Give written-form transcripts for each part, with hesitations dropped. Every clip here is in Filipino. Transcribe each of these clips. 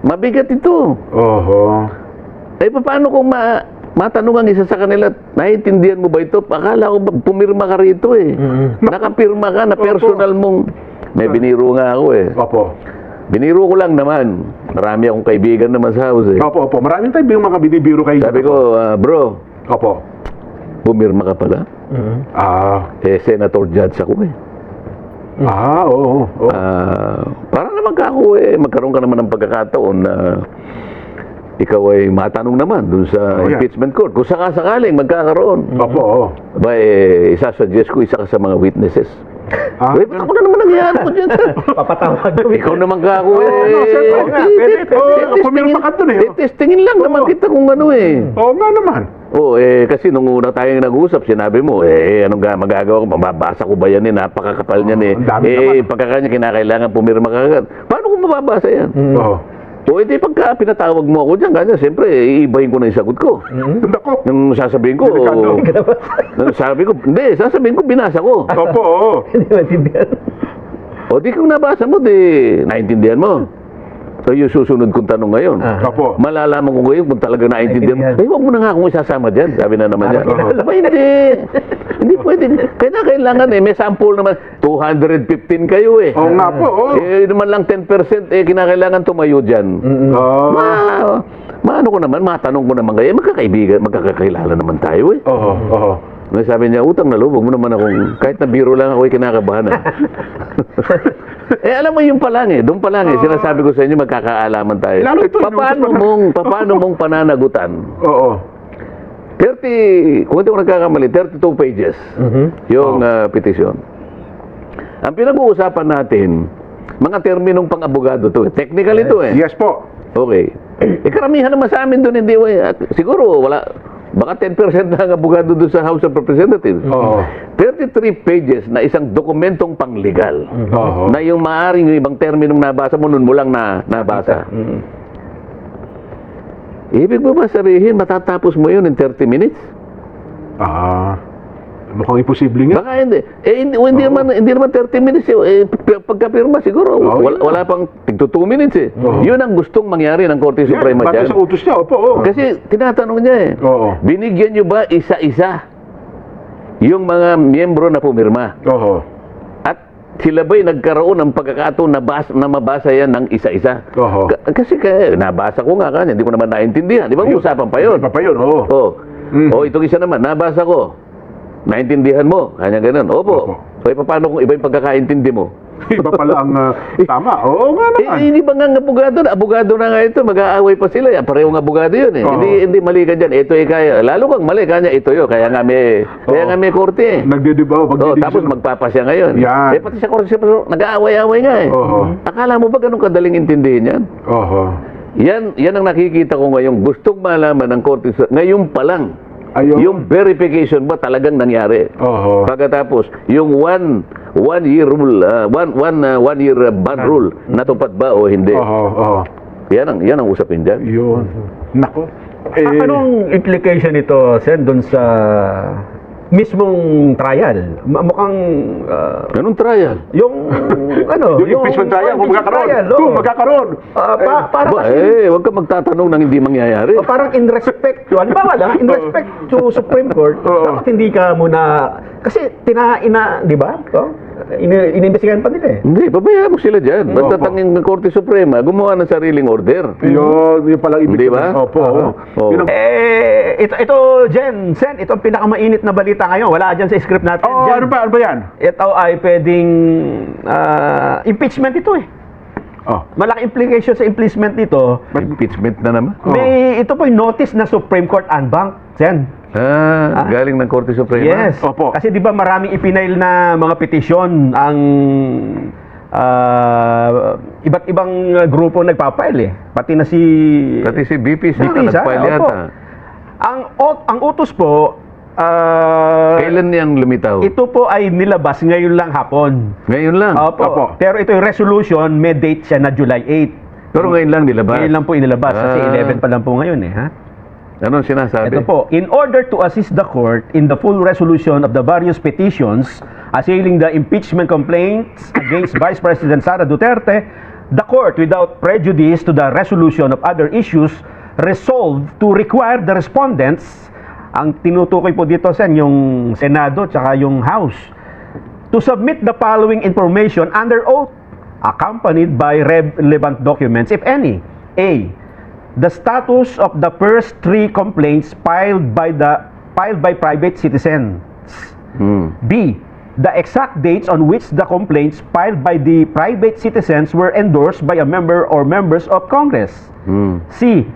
Mabigat ito. Oho. Eh, paano kung matanong ang isa sa kanila, naiintindihan mo ba ito? Akala ko pumirma ka rito eh. Nakapirma ka na personal mong... May biniro nga ako eh. Opo. Biniro ko lang naman. Marami akong kaibigan naman sa house eh. Opo, opo. Maraming tayo yung mga binibiro kayo. Sabi ko, bro, Opo. pumirma ka pala. Eh, senator judge ako eh. Oo. Para naman ka ako eh, magkaroon ka naman ng pagkakataon na ikaw ay matanong naman dun sa impeachment court. Kung sakasakaling magkakaroon. Opo. Ba, isasuggest ko isa ka sa mga witnesses. Wait, ako na naman nangyayari ko dyan. Papatawag ko. Ikaw naman ka ako eh. Pumirma ka dun eh. Testingin lang naman kita kung ano eh. Oo nga naman. Kasi nung una tayong nag-usap, sinabi mo, anong magagawa ko? Mababasa ko ba yan eh? Napakakapal niyan eh. Pagkakanya kinakailangan pumirma ka agad. Paano ko mababasa yan? Edi pagka pinatawag mo ako dyan, kanya, siyempre, iibahin ko na yung sagot ko. Nako. Yung sasabihin ko, sasabihin ko, binasa ko. Opo. Hindi maintindihan. Di kung nabasa mo, naintindihan mo. So yung susunod kong tanong ngayon, Opo. malalaman ko ngayon kung talaga naintindihan. Huwag mo na nga akong isasama dyan, sabi na naman niya. Hindi pwede. Kailangan may sample naman. 215 kayo eh. Oo nga po. Naman lang 10% kinakailangan tumayo dyan. Maano ko naman, matanong ko naman kayo, magkakakilala naman tayo eh. Oo. Sabi niya, utang na loob, huwag mo naman akong, kahit na biro lang ako, kinakabahan. Alam mo yung pa lang doon pa lang sinasabi ko sa inyo, magkakaalaman tayo. Paano mong pananagutan? Oo. 30, kung hindi ko nagkakamali, 32 pages yung petisyon. Ang pinag-uusapan natin, mga terminong pang-abogado to. Technical ito eh. Yes po. Okay. Karamihan naman sa amin doon, hindi siguro wala. Baka 10% na ang abogado doon sa House of Representatives. 33 pages na isang dokumentong panglegal. Na yung maaaring yung ibang terminong nabasa mo, nun mo lang nabasa. Ibig mo ba sabihin, matatapos mo yun in 30 minutes? Mukhang imposible nga. Baka hindi. Hindi naman 30 minutes. Pagkapirma siguro, wala pang 2 minutes eh. Yun ang gustong mangyari ng Korte Suprema dyan. Basta sa utos niya, opo. Kasi tinatanong niya eh. Binigyan niyo ba isa-isa yung mga miyembro na pumirma? At sila ba'y nagkaroon ng pagkakataon na mabasa yan ng isa-isa? Kasi nabasa ko nga kanya, hindi ko naman naintindihan. Di ba usapan pa yun? Itong isa naman, nabasa ko. Naintindihan mo? Kanya ganun. Opo. So, paano kung iba yung pagkakaintindi mo? Iba pala ang tama. Oo nga naman. Hindi ba nga abogado na nga ito, mag-aaway pa sila. Parehong abogado yun eh. Hindi mali ka dyan. Ito kaya. Lalo kang mali, kanya ito yun. Kaya nga may korte eh. Nagdidibaw. Tapos magpapasya ngayon. Yan. Pati sa korte, nag-aaway-aaway nga eh. Akala mo ba ganun kadaling intindihin yan? Yan ang nakikita ko ngayon. Gustong malaman ng korte. Ngayon pa lang. Yung verification ba talagang nangyari? Pagkatapos, yung one year rule, one year ban rule, natupad ba o hindi? Yan ang usapin dyan. Yun. Nako. Anong implication nito, Sen, doon sa mismong trial? Mukhang... Anong trial? Yung impeachment trial, kung magkakaroon. Para kasi... Huwag ka magtatanong ng hindi mangyayari. Parang in respect to, in respect to Supreme Court, dapat hindi ka muna... Kasi di ba? Inimbestigahan pa nila eh. Hindi, pabayaan mo sila dyan. Basta tanging ng Korte Suprema, gumawa ng sariling order. Yun palang ibig. Di ba? Ito, Jen, Sen, ito ang pinakamainit na balita ngayon. Wala dyan sa script natin. Ano ba yan? Ito ay pwedeng impeachment ito eh. Malaki implication sa impeachment nito. Impeachment na naman? Ito po yung notice na Supreme Court unbanked, Sen. Galing ng Korte Suprema? Yes. Kasi di ba maraming ipinail na mga petisyon ang iba't ibang grupo nagpapail eh. Pati si BP Sara nagpail yata. Ang utos po, kailan niyang lumitaw? Ito po ay nilabas ngayon lang hapon. Ngayon lang? Opo. Pero ito yung resolution, may date siya na July 8. Pero ngayon lang nilabas? Ngayon lang po inilabas. Kasi 11 pa lang po ngayon eh. Anong sinasabi? Ito po, in order to assist the court in the full resolution of the various petitions assailing the impeachment complaints against Vice President Sara Duterte, The court, without prejudice to the resolution of other issues, resolved to require the respondents, ang tinutukoy po dito sen yung Senado tsaka yung House, to submit the following information under oath, accompanied by relevant documents, if any. A. The status of the first 3 complaints filed by private citizens. B. The exact dates on which the complaints filed by the private citizens were endorsed by a member or members of Congress. C.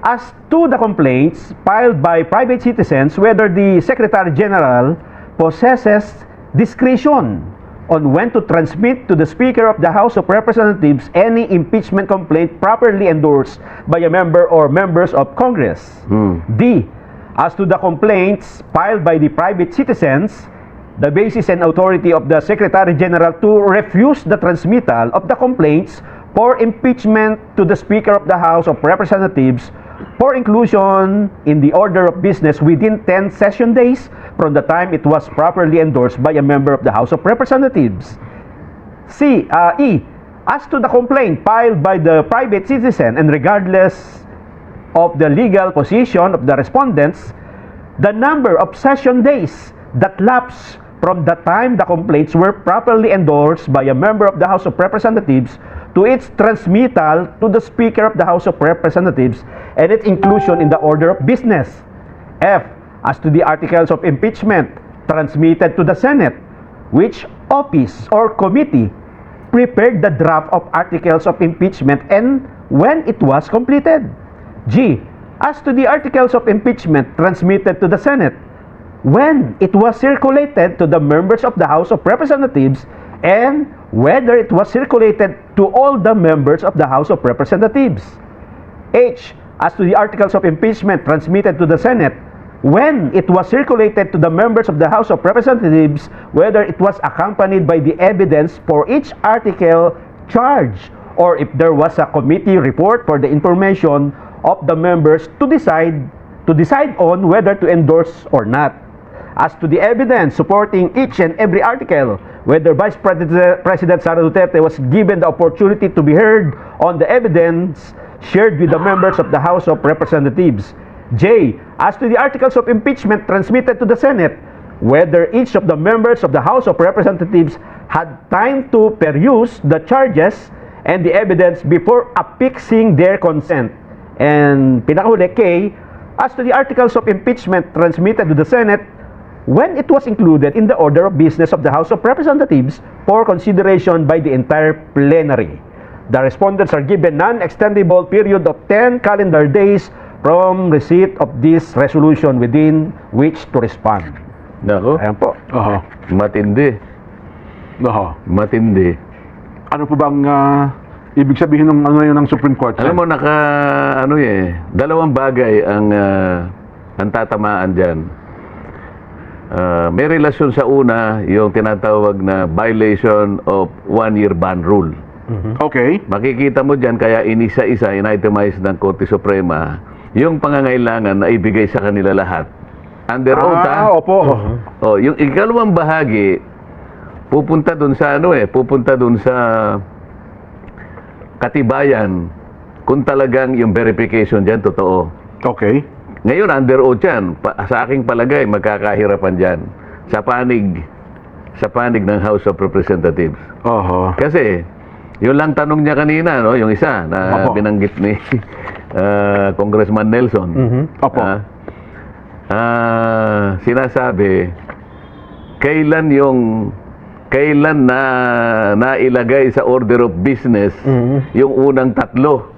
As to the complaints filed by private citizens, whether the Secretary General possesses discretion on when to transmit to the Speaker of the House of Representatives any impeachment complaint properly endorsed by a member or members of Congress. D. As to the complaints filed by the private citizens, the basis and authority of the Secretary General to refuse the transmittal of the complaints for impeachment to the Speaker of the House of Representatives for inclusion in the order of business within 10 session days from the time it was properly endorsed by a member of the House of Representatives. E. As to the complaint filed by the private citizen, and regardless of the legal position of the respondents, the number of session days that lapse from the time the complaints were properly endorsed by a member of the House of Representatives to its transmittal to the Speaker of the House of Representatives and its inclusion in the order of business. F. As to the articles of impeachment transmitted to the Senate, which office or committee prepared the draft of articles of impeachment and when it was completed. G. As to the articles of impeachment transmitted to the Senate, when it was circulated to the members of the House of Representatives and whether it was circulated to all the members of the House of Representatives. H. As to the articles of impeachment transmitted to the Senate, when it was circulated to the members of the House of Representatives, whether it was accompanied by the evidence for each article charged, or if there was a committee report for the information of the members to decide on whether to endorse or not. As to the evidence supporting each and every article, whether Vice President Sara Duterte was given the opportunity to be heard on the evidence shared with the members of the House of Representatives. J. As to the articles of impeachment transmitted to the Senate, whether each of the members of the House of Representatives had time to peruse the charges and the evidence before affixing their consent. And pinakahuli, K. As to the articles of impeachment transmitted to the Senate, when it was included in the order of business of the House of Representatives for consideration by the entire plenary. The respondents are given non-extendable period of 10 calendar days from receipt of this resolution within which to respond. Nako, Ayan po. Oho. matindi. Oho. Matindi. Ano po bang ibig sabihin ng ano yun ng Supreme Court? Alam mo, dalawang bagay ang tatamaan dyan. May relasyon sa una, yung tinatawag na violation of one-year ban rule. Okay. Makikita mo dyan, kaya inisa-isa, in-itemize ng Korte Suprema, yung pangangailangan na ibigay sa kanila lahat. Under oath, ha? Opo. Oh, yung ikalawang bahagi, pupunta dun sa pupunta dun sa katibayan kung talagang yung verification dyan totoo. Okay. Ngayon, under oath yan. Sa aking palagay, magkakahirapan dyan sa panig ng House of Representatives. Oho. Kasi, yun lang tanong niya kanina, no? Yung isa na Opo. binanggit ni Congressman Nelson. Opo. Sinasabi, kailan na nailagay sa order of business yung unang tatlo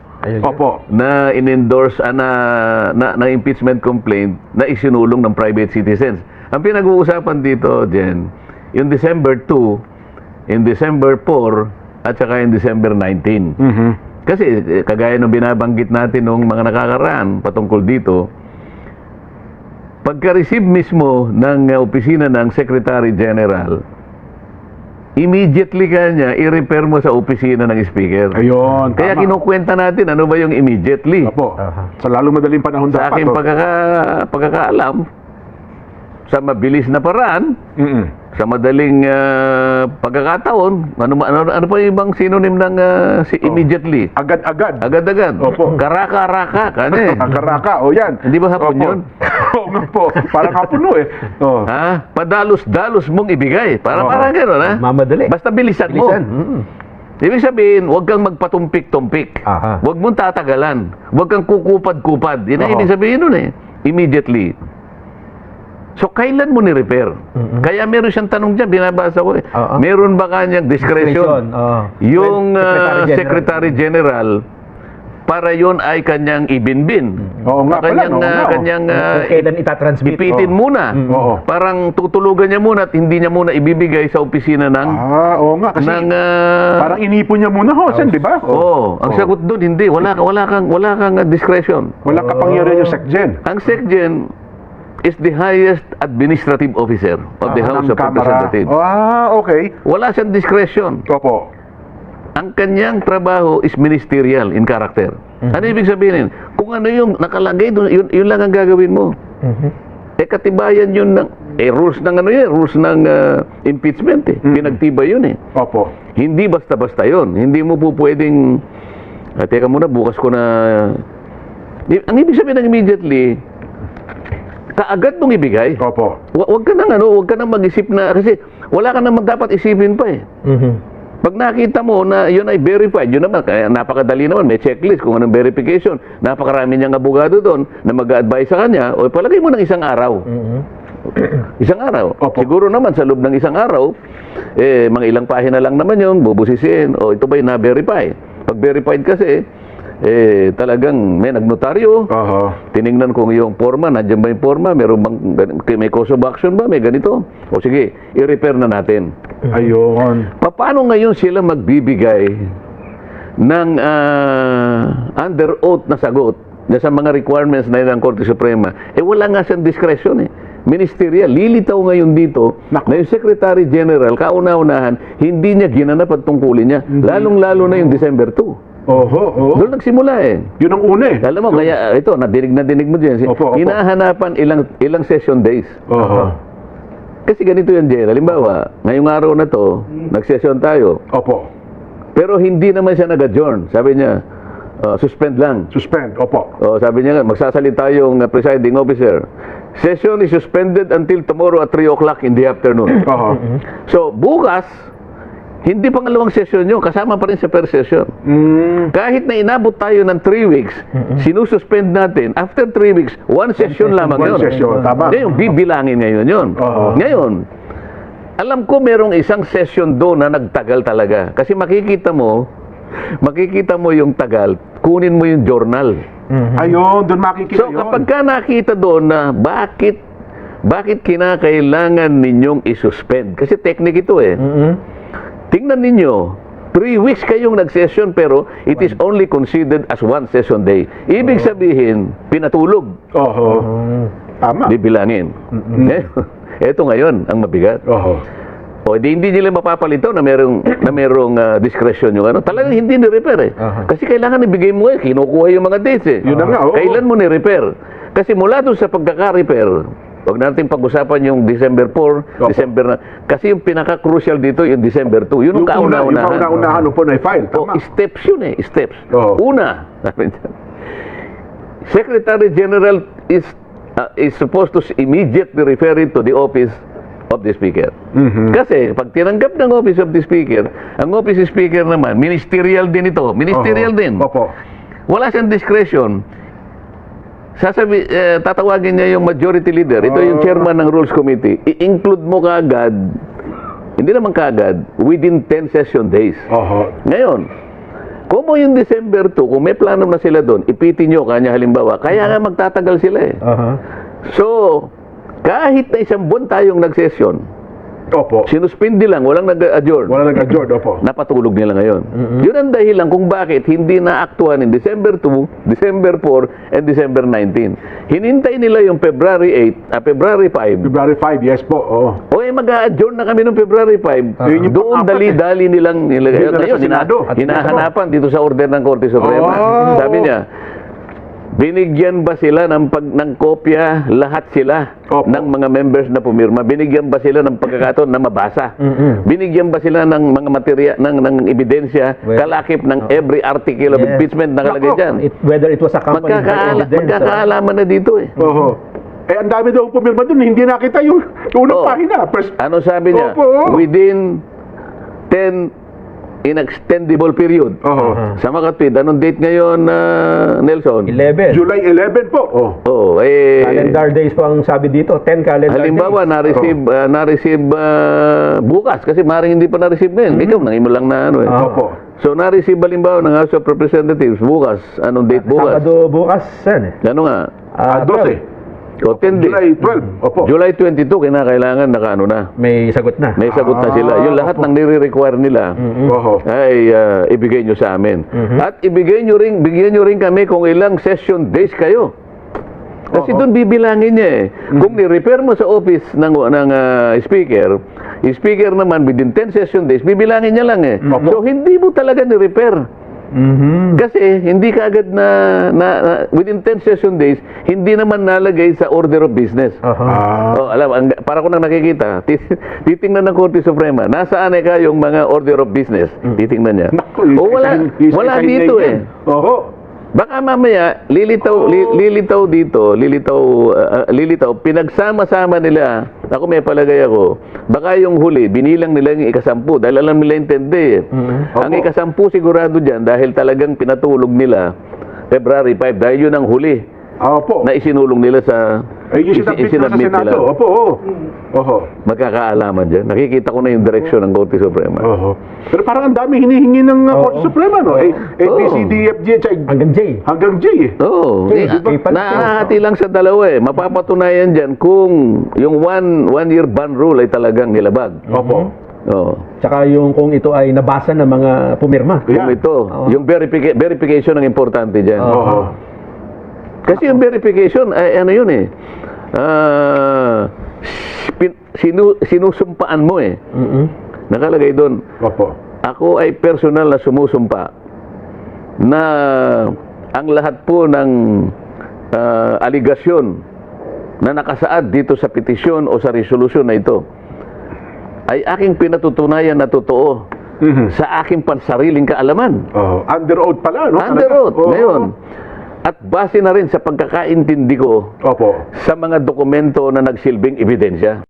Opo. na in-endorse na impeachment complaint na isinulong ng private citizens. Ang pinag-uusapan dito, Jen, yung December 2, in December 4, at saka in December 19. Kasi kagaya ng binabanggit natin nung mga nakakaraan patungkol dito, pagka-receive mismo ng opisina ng Secretary General, immediately kanya i-repair mo sa opisina ng Speaker. Ayun. Kaya tama. kinukwenta natin ano ba yung immediately. Opo. Sa lalong madaling panahon Sa dapat. aking pagkakaalam, sa mabilis na paraan, sa madaling pagkakataon, ano pa yung ibang synonym ng immediately? Agad-agad. Agad-agad. Opo. Karaka-raka, Karaka, o yan. Hindi ba hapon Opo. yun? Oo nga po. Parang hapon no eh. Oh. Ha? Padalos-dalos mong ibigay. Parang gano'n, ha? Mamadali. Basta bilisan mo. Ibig sabihin, huwag kang magpatumpik-tumpik. Aha. Huwag mong tatagalan. Huwag kang kukupad-kupad. Yan ang Oo. ibig sabihin nun eh. Immediately. So, kailan mo ni-repair? Kaya meron siyang tanong dyan, binabasa ko eh. Oo. Meron ba kanyang discretion? Yung Secretary General, para yon ay kanyang ibinbin. Oo nga pala, Kanyang, oo nga, oo. kanyang Kailan itatransmit? ipitin muna. Oo. Parang tutulugan niya muna at hindi niya muna ibibigay sa opisina ng Oo nga. Kasi parang inipon niya muna ho, Sen, di ba? ang sagot doon hindi, wala kang discretion. Walang kapangyarihan yung SecGen. Ang SecGen is the highest administrative officer of the House of Representatives. Okay. Wala siyang discretion. Opo. Ang kanyang trabaho is ministerial in character. Ano ibig sabihin? Kung ano yung nakalagay doon, yun lang ang gagawin mo. Katibayan yun ng rules ng rules ng impeachment eh. Pinagtibay yun eh. Opo. Hindi basta-basta yun. Hindi mo po pwedeng teka muna, bukas ko na ang ibig sabihin ng immediately, kaagad mong ibigay. Opo. Huwag ka nang mag-isip na kasi wala ka naman dapat isipin pa eh. Pag nakita mo na yun ay verified, yun naman, kaya napakadali naman, may checklist kung anong verification. Napakarami niyang abogado doon na mag-a-advise sa kanya, o palagay mo ng isang araw. Isang araw. Opo. Siguro naman sa loob ng isang araw, mga ilang pahina lang naman yun, bubusisin, o ito ba'y na-verify? Pag verified kasi, talagang may nagnotaryo, tiningnan kung yung forma, nandiyan ba yung forma, may cause of action ba, may ganito. O sige, i-repair na natin. Ayun. Paano ngayon sila magbibigay ng under oath na sagot sa mga requirements na yun ng Korte Suprema? Wala nga siyang discretion eh. Ministerial. Lilitaw ngayon dito na yung Secretary General, kauna-unahan, hindi niya ginanap at tungkulin niya. Lalong-lalo na yung December 2. Doon nagsimula eh. Yun ang una eh. Alam mo, kaya ito, nadinig mo dyan. Opo. Hinahanapan ilang session days. Kasi ganito yan, Jen. Halimbawa, ngayong araw na to, nag-session tayo. Opo. Pero hindi naman siya nag-adjourn. Sabi niya, suspend lang. Suspend. Opo. Sabi niya, magsasalita yung presiding officer. Session is suspended until tomorrow at 3 o'clock in the afternoon. So, bukas, hindi pangalawang session yun, kasama pa rin sa per session. Kahit na inabot tayo ng 3 weeks, sinususpend natin, after 3 weeks, 1 session lamang yun. One session, tama. Ngayon, bibilangin ngayon yun. Ngayon, alam ko merong isang session doon na nagtagal talaga. Kasi makikita mo yung tagal, kunin mo yung journal. Ayun, doon makikita So, yun. kapag ka nakita doon na bakit kinakailangan ninyong isuspend? Kasi technique ito eh. Tingnan ninyo, 3 weeks kayong nag-session pero it is only considered as 1 session day. Ibig sabihin, pinatulog. Tama. Bibilangin. Ito ngayon, ang mabigat. O hindi nila mapapalito na merong discretion yung ano. Talagang hindi ni-repair eh. Kasi kailangan ibigay mo kinukuha yung mga dates eh. Yun na nga, oo. Kailan mo ni-repair? Kasi mula doon sa pagkaka-repair, huwag natin pag-usapan yung December 4, December na. Kasi yung pinaka-crucial dito yung December 2. Yun ang kauna-unahan. Yung kauna-unahan po na i-file. Tama. Steps yun eh. Steps. Oo. Una, Secretary General is supposed to immediately refer it to the office of the Speaker. Kasi pag tinanggap ng Office of the Speaker, ang Office of the Speaker naman, ministerial din ito. Ministerial din. Opo. Wala siyang discretion. Tatawagin niya yung majority leader. Ito yung chairman ng Rules Committee. I-include mo kaagad, hindi naman kaagad, within 10 session days. Ngayon, kung mo yung December 2, kung may plano na sila doon, ipitin nyo kanya halimbawa, kaya nga magtatagal sila eh. So, kahit na isang buwan tayong nag-session, sinuspindi lang, walang nag-adjourn. Walang nag-adjourn, opo. Napatulog nila ngayon. Yun ang dahilan kung bakit hindi na-aktuhan in December 2, December 4, and December 19. Hinintay nila yung February 8, February 5. February 5, yes po. Mag-a-adjourn na kami noong February 5. Doon dali-dali nilang nilagay. Ngayon, hinahanapan dito sa order ng Korte Suprema. Sabi niya, Binigyan ba sila ng kopya lahat sila Opo. ng mga members na pumirma? Binigyan ba sila ng pagkakataon na mabasa? Binigyan ba sila ng mga material ng ebidensya kalakip ng every article of Yes. impeachment na kalagay Nako. diyan? Whether it was accompanied by evidence. Magkakaalaman na dito eh. Oho. Eh, ang dami daw pumirma dun, hindi nakita yung unang Oo. pahina. Ano sabi niya? Opo. Within 10 inextendable period. Oho. Sa makatwid, anong date ngayon, Nelson? 11. July 11 po. Oh. Oh, eh, Calendar days po ang sabi dito. 10 calendar halimbawa, days. na-receive bukas kasi maring hindi pa na-receive ngayon. Ikaw, nangimo lang na ano eh. Opo. So, na-receive halimbawa ng House of Representatives bukas. Anong date bukas? Sabado bukas, sen. Ano nga? 12. O, 10 days. July 12. Opo. July 22, kinakailangan nakaano na. May sagot na. May sagot na sila. Yung lahat ng nire-require nila Oho. ay ibigay nyo sa amin. At bigyan nyo rin kami kung ilang session days kayo. Kasi doon bibilangin niya eh. Kung ni-repair mo sa office ng speaker naman within 10 session days, bibilangin niya lang eh. So hindi mo talaga ni-repair. Kasi hindi ka agad na within 10 session days, hindi naman nalagay sa order of business. Oh, alam, para ko nang nakikita, titingnan ng Korte Suprema, nasaan ka yung mga order of business? Titingnan niya. Naku, Wala dito eh. Oho. Baka mamaya lilitaw pinagsama-sama nila. Ako may palagay ako. Baka yung huli binilang nila yung ikasampu dahil alam nila intindi. Ang ikasampu sigurado diyan dahil talagang pinatulog nila February 5 dahil yun ang huli Opo. na isinulong nila sa Ay, yung sinabit na sa Senado. Opo. Oho. Magkakaalaman diyan. Nakikita ko na yung direksyon ng Korte Suprema. Oho. Pero parang ang dami hinihingi ng Korte Suprema, no? A, B, C, D, F, G, Hanggang J. hanggang J. Oo. Nakahati lang sa dalawa eh. Mapapatunayan dyan kung yung one-year ban rule ay talagang nilabag. Opo. Oo. Tsaka yung kung ito ay nabasa ng mga pumirma. Kung ito, yung verification ang importante dyan. Oho. Kasi yung verification ay ano yun eh. Sinusumpaan mo eh. Nakalagay doon. Opo. Ako ay personal na sumusumpa na ang lahat po ng aligasyon na nakasaad dito sa petisyon o sa resolusyon na ito ay aking pinatutunayan na totoo sa aking pansariling kaalaman. Oho. Under oath pala, no? Under oath, Oho. ngayon. At base na rin sa pagkakaintindi ko Opo. sa mga dokumento na nagsilbing ebidensya.